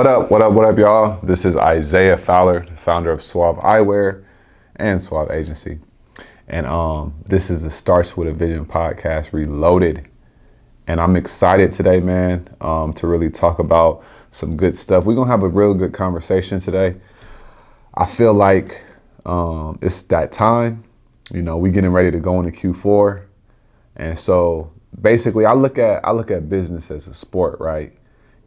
What up, y'all? This is Isaiah Fowler, founder of SWAV Eyewear and SWAV Agency. And this is the Starts With a Vision podcast, Reloaded. And I'm excited today, man, to really talk about some good stuff. We're going to have a real good conversation today. I feel like it's that time. You know, we're getting ready to go into Q4. And so basically I look at business as a sport, right?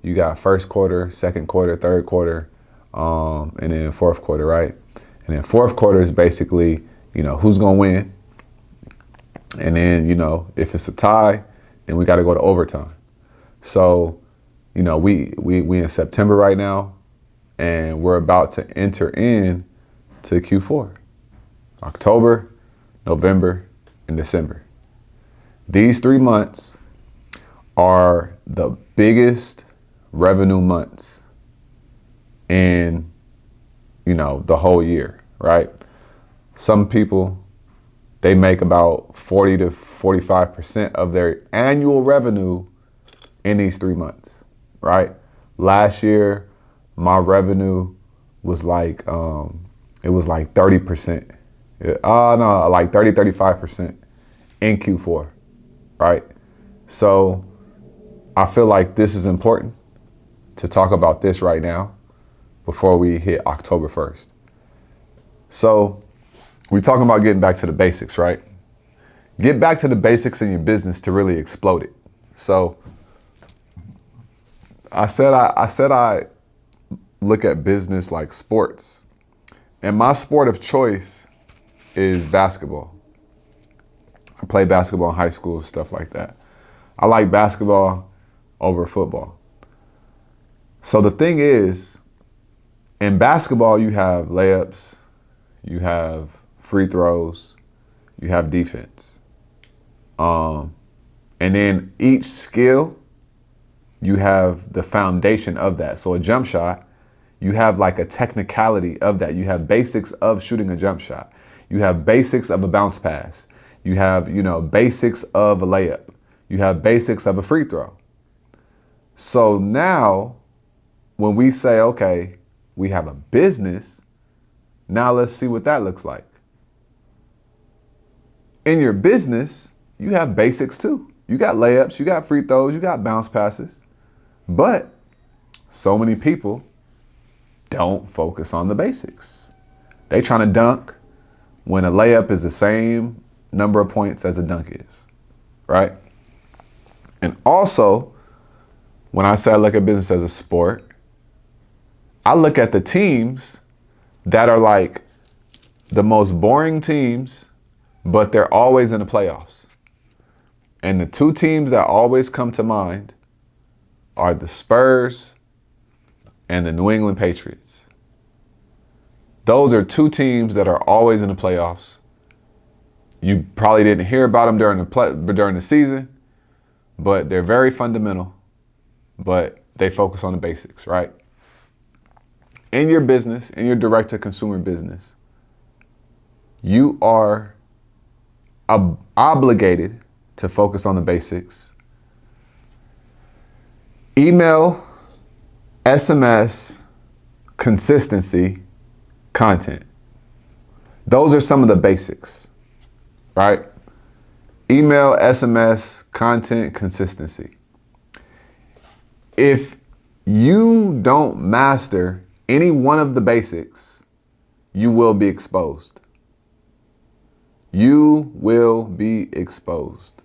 You got first quarter, second quarter, third quarter, and then fourth quarter, right? And then fourth quarter is basically, you know, who's going to win. And then, you know, if it's a tie, then we got to go to overtime. So, you know, we in September right now, and we're about to enter in to Q4. October, November, and December. These 3 months are the biggest revenue months in, you know, the whole year, right? Some people, they make about 40 to 45% of their annual revenue in these 3 months, right? Last year, my revenue was like, it was like 30%. Like 30, 35% in Q4, right? So I feel like this is important to talk about this right now before we hit October 1st. So we're talking about getting back to the basics, right? Get back to the basics in your business to really explode it. So I said I look at business like sports, and my sport of choice is basketball. I played basketball in high school, stuff like that. I like basketball over football. So the thing is, in basketball, you have layups, you have free throws, you have defense. And then each skill, you have the foundation of that. So a jump shot, you have like a technicality of that. You have basics of shooting a jump shot. You have basics of a bounce pass. You have, you know, basics of a layup. You have basics of a free throw. So now, when we say, okay, we have a business, now let's see what that looks like. In your business, you have basics too. You got layups, you got free throws, you got bounce passes. But so many people don't focus on the basics. They trying to dunk when a layup is the same number of points as a dunk is, right? And also, when I say I look at business as a sport, I look at the teams that are like the most boring teams, but they're always in the playoffs. And the two teams that always come to mind are the Spurs and the New England Patriots. Those are two teams that are always in the playoffs. You probably didn't hear about them during the season, but they're very fundamental, but they focus on the basics, right? In your business, in your direct-to-consumer business, you are obligated to focus on the basics. Email, SMS, consistency, content. Those are some of the basics, right? Email, SMS, content, consistency. If you don't master any one of the basics, you will be exposed. You will be exposed.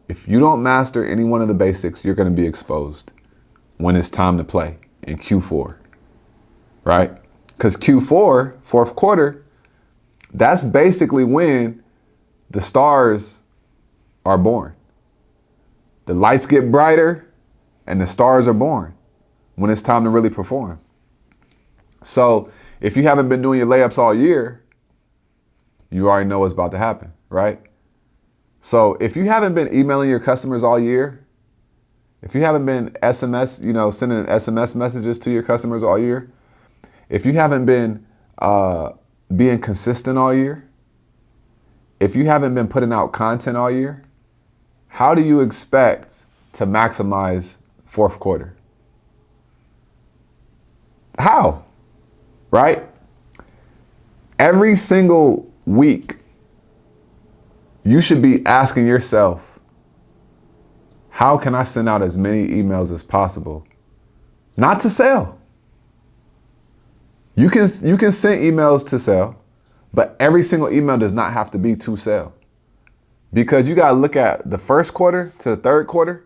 If you don't master any one of the basics, you're going to be exposed when it's time to play in Q4, right? Because Q4, fourth quarter, that's basically when the stars are born. The lights get brighter and the stars are born when it's time to really perform. So if you haven't been doing your layups all year, you already know what's about to happen, right? So if you haven't been emailing your customers all year, if you haven't been SMS, you know, sending SMS messages to your customers all year, if you haven't been being consistent all year, if you haven't been putting out content all year, how do you expect to maximize fourth quarter? How? Right? Every single week, you should be asking yourself, how can I send out as many emails as possible? Not to sell. You can send emails to sell, but every single email does not have to be to sell. Because you got to look at the first quarter to the third quarter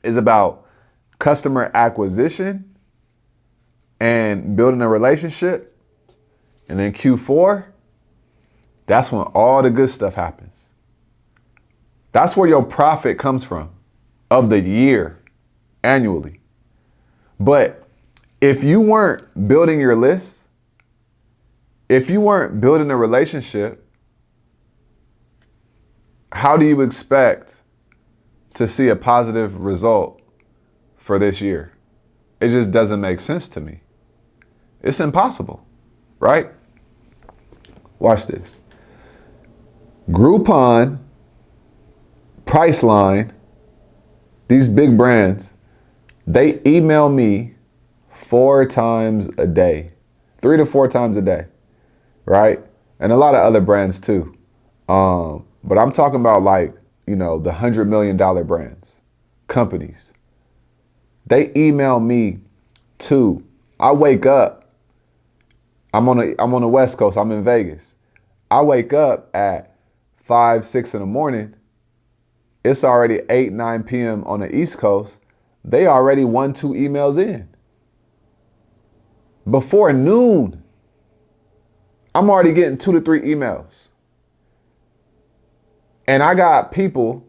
is about customer acquisition and building a relationship. And then Q4, that's when all the good stuff happens. That's where your profit comes from of the year annually. But if you weren't building your lists, if you weren't building a relationship, how do you expect to see a positive result for this year? It just doesn't make sense to me. It's impossible, right? Watch this. Groupon, Priceline, these big brands, they email me 4 times a day, 3 to 4 times a day, right? And a lot of other brands too. But I'm talking about like, the $100 million brands, companies. They email me too. I wake up, I'm on the West Coast, I'm in Vegas. I wake up at 5, 6 in the morning. It's already 8, 9 p.m. on the East Coast. They already 1, 2 emails in. Before noon, I'm already getting 2 to 3 emails. And I got people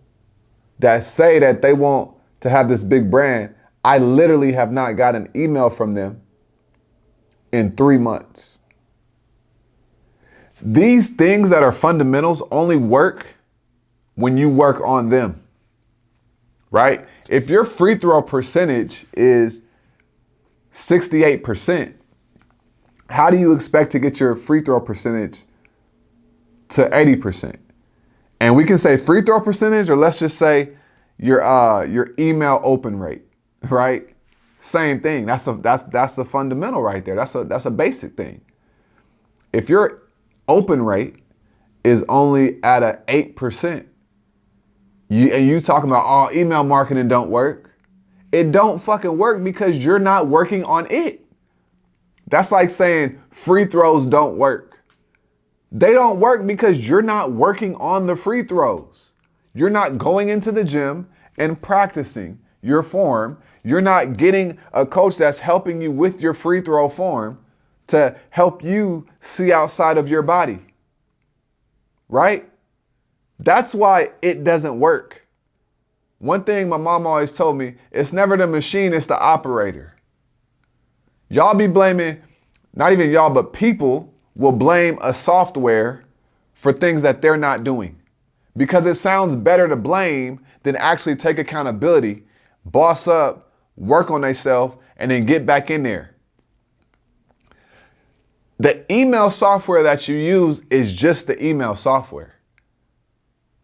that say that they want to have this big brand. I literally have not got an email from them in 3 months. These things that are fundamentals only work when you work on them, right? If your free throw percentage is 68%, how do you expect to get your free throw percentage to 80%? And we can say free throw percentage, or let's just say your email open rate, right? Same thing. That's a fundamental right there. That's a basic thing. If your open rate is only at a 8%, and you talking about email marketing don't work, it don't fucking work because you're not working on it. That's like saying free throws don't work. They don't work because you're not working on the free throws. You're not going into the gym and practicing your form. You're not getting a coach that's helping you with your free throw form to help you see outside of your body, right? That's why it doesn't work. One thing my mom always told me, it's never the machine, it's the operator. Y'all be blaming, not even y'all, but people will blame a software for things that they're not doing because it sounds better to blame than actually take accountability, boss up, work on themselves, and then get back in there. The email software that you use is just the email software.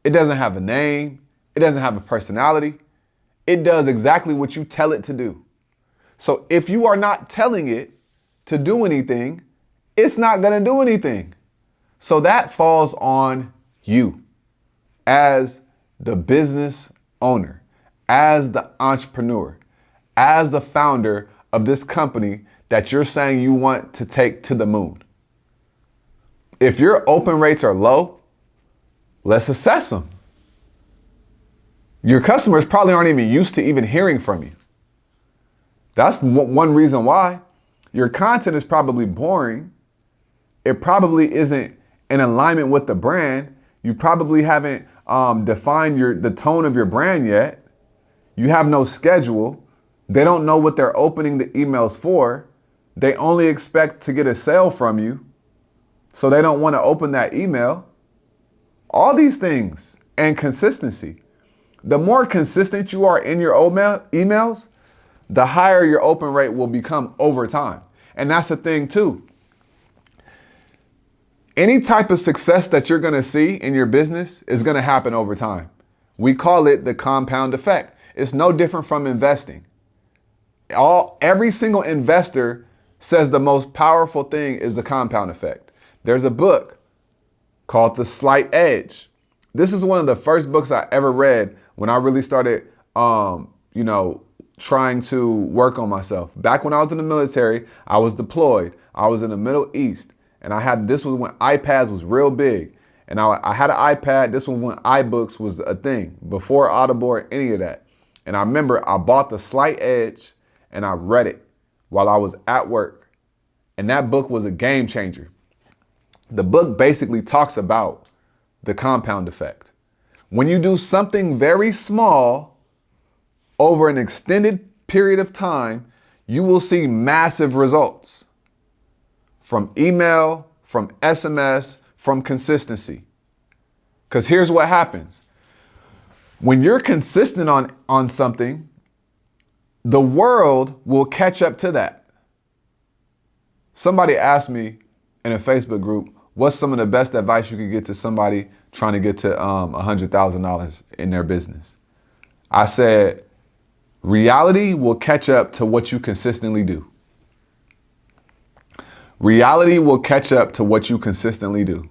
It doesn't have a name. It doesn't have a personality. It does exactly what you tell it to do. So if you are not telling it to do anything, it's not going to do anything. So that falls on you as the business owner, as the entrepreneur, as the founder of this company that you're saying you want to take to the moon. If your open rates are low, let's assess them. Your customers probably aren't even used to even hearing from you. That's one reason why. Your content is probably boring. It probably isn't in alignment with the brand. You probably haven't defined the tone of your brand yet. You have no schedule. They don't know what they're opening the emails for. They only expect to get a sale from you. So they don't want to open that email. All these things and consistency. The more consistent you are in your emails, the higher your open rate will become over time. And that's the thing too. Any type of success that you're going to see in your business is going to happen over time. We call it the compound effect. It's no different from investing. Every single investor says the most powerful thing is the compound effect. There's a book called The Slight Edge. This is one of the first books I ever read when I really started, trying to work on myself. Back when I was in the military, I was deployed. I was in the Middle East, and this was when iPads was real big. And I had an iPad. This was when iBooks was a thing, before Audible or any of that. And I remember I bought The Slight Edge and I read it while I was at work. And that book was a game changer. The book basically talks about the compound effect. When you do something very small over an extended period of time, you will see massive results from email, from SMS, from consistency. Because here's what happens. When you're consistent on something, the world will catch up to that. Somebody asked me in a Facebook group, what's some of the best advice you could get to somebody trying to get to $100,000 in their business? I said, reality will catch up to what you consistently do. Reality will catch up to what you consistently do.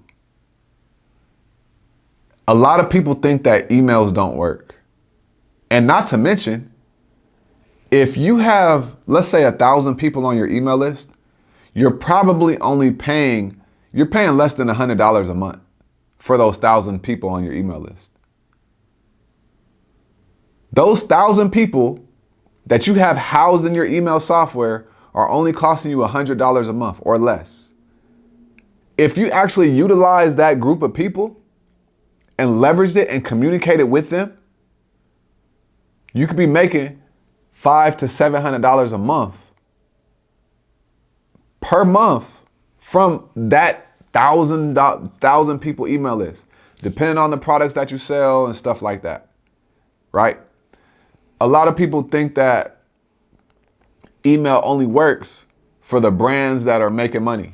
A lot of people think that emails don't work. And not to mention, if you have, let's say, 1,000 people on your email list, you're probably you're paying less than $100 a month for those 1,000 people on your email list. Those 1,000 people that you have housed in your email software are only costing you $100 a month or less. If you actually utilize that group of people and leveraged it and communicated with them, you could be making $500 to $700 a month per month from that 1,000 people email list, depending on the products that you sell and stuff like that, right? A lot of people think that email only works for the brands that are making money.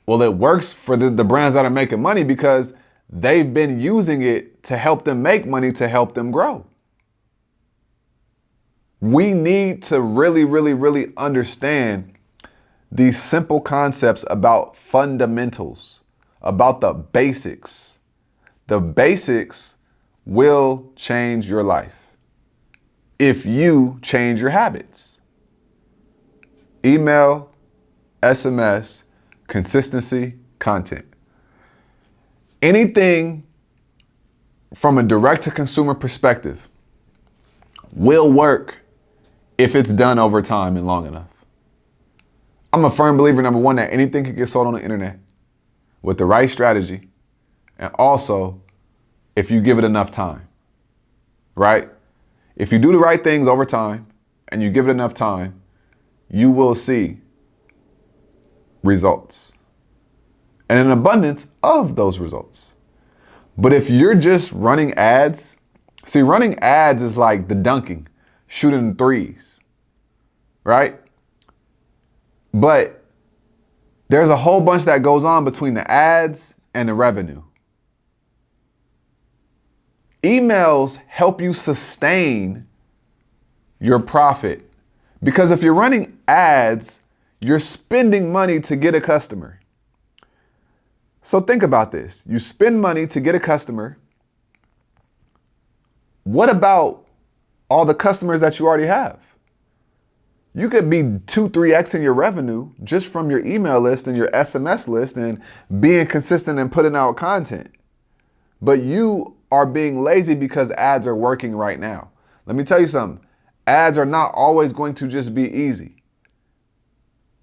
Well, it works for the brands that are making money because they've been using it to help them make money, to help them grow. We need to really, really, really understand these simple concepts about fundamentals, about the basics. The basics will change your life if you change your habits. Email, SMS, consistency, content. Anything from a direct-to-consumer perspective will work if it's done over time and long enough. I'm a firm believer, number one, that anything can get sold on the internet with the right strategy, and also if you give it enough time, right? If you do the right things over time and you give it enough time, you will see results and an abundance of those results. But if you're just running ads, see, running ads is like the dunking, shooting threes, right? But there's a whole bunch that goes on between the ads and the revenue. Emails help you sustain your profit because if you're running ads, you're spending money to get a customer. So think about this. You spend money to get a customer. What about all the customers that you already have? You could be 2-3x in your revenue just from your email list and your SMS list and being consistent and putting out content. But you are being lazy because ads are working right now. Let me tell you something. Ads are not always going to just be easy.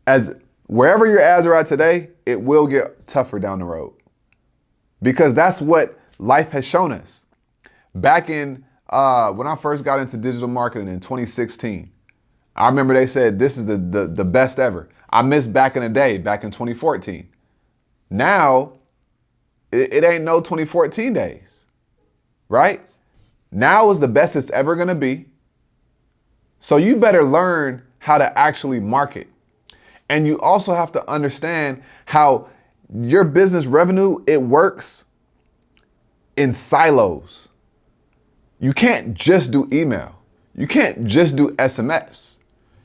As wherever your ads are at today, it will get tougher down the road. Because that's what life has shown us. Back in when I first got into digital marketing in 2016, I remember they said this is the best ever. I missed back in the day, back in 2014. Now, it ain't no 2014 days, right? Now is the best it's ever gonna be. So you better learn how to actually market. And you also have to understand how your business revenue, it works in silos. You can't just do email. You can't just do SMS.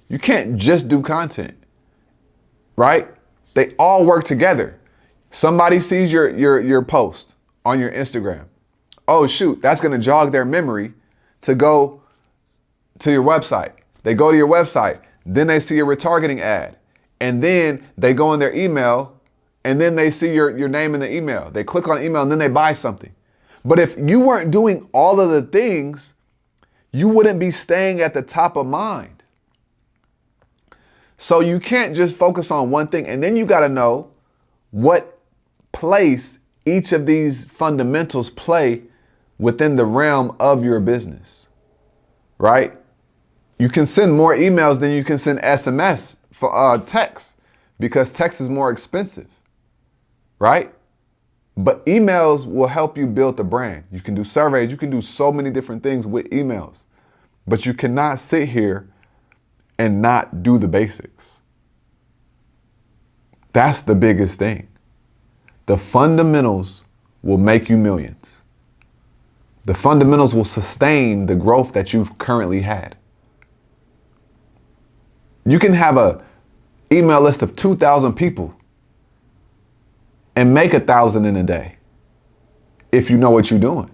You can't just do content, right? They all work together. Somebody sees your post on your Instagram. Oh shoot, that's gonna jog their memory to go to your website. They go to your website, then they see a retargeting ad, and then they go in their email, and then they see your name in the email. They click on email and then they buy something. But if you weren't doing all of the things, you wouldn't be staying at the top of mind. So you can't just focus on one thing, and then you got to know what place each of these fundamentals play within the realm of your business, right? You can send more emails than you can send SMS for text, because text is more expensive, right? But emails will help you build the brand. You can do surveys. You can do so many different things with emails, but you cannot sit here and not do the basics. That's the biggest thing. The fundamentals will make you millions. The fundamentals will sustain the growth that you've currently had. You can have an email list of 2,000 people and make 1,000 in a day if you know what you're doing,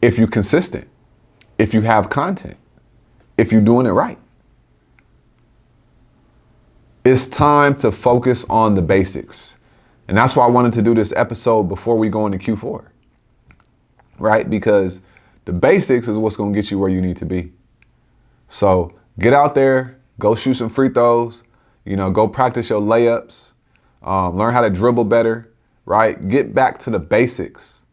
if you're consistent, if you have content, if you're doing it right. It's time to focus on the basics. And that's why I wanted to do this episode before we go into Q4, right? Because the basics is what's going to get you where you need to be. So get out there, go shoot some free throws, go practice your layups, learn how to dribble better, right? Get back to the basics.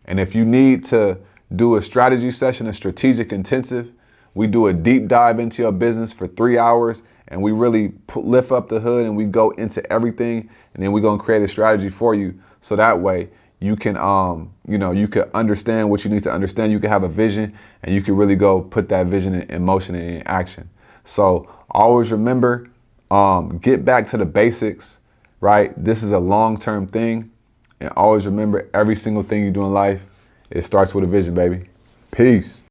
And if you need to do a strategy session, a strategic intensive, we do a deep dive into your business for 3 hours, and we really lift up the hood and we go into everything, and then we're going to create a strategy for you. So that way you can, you can understand what you need to understand. You can have a vision, and you can really go put that vision in motion and in action. So always remember, get back to the basics, right? This is a long-term thing. And always remember, every single thing you do in life, it starts with a vision, baby. Peace.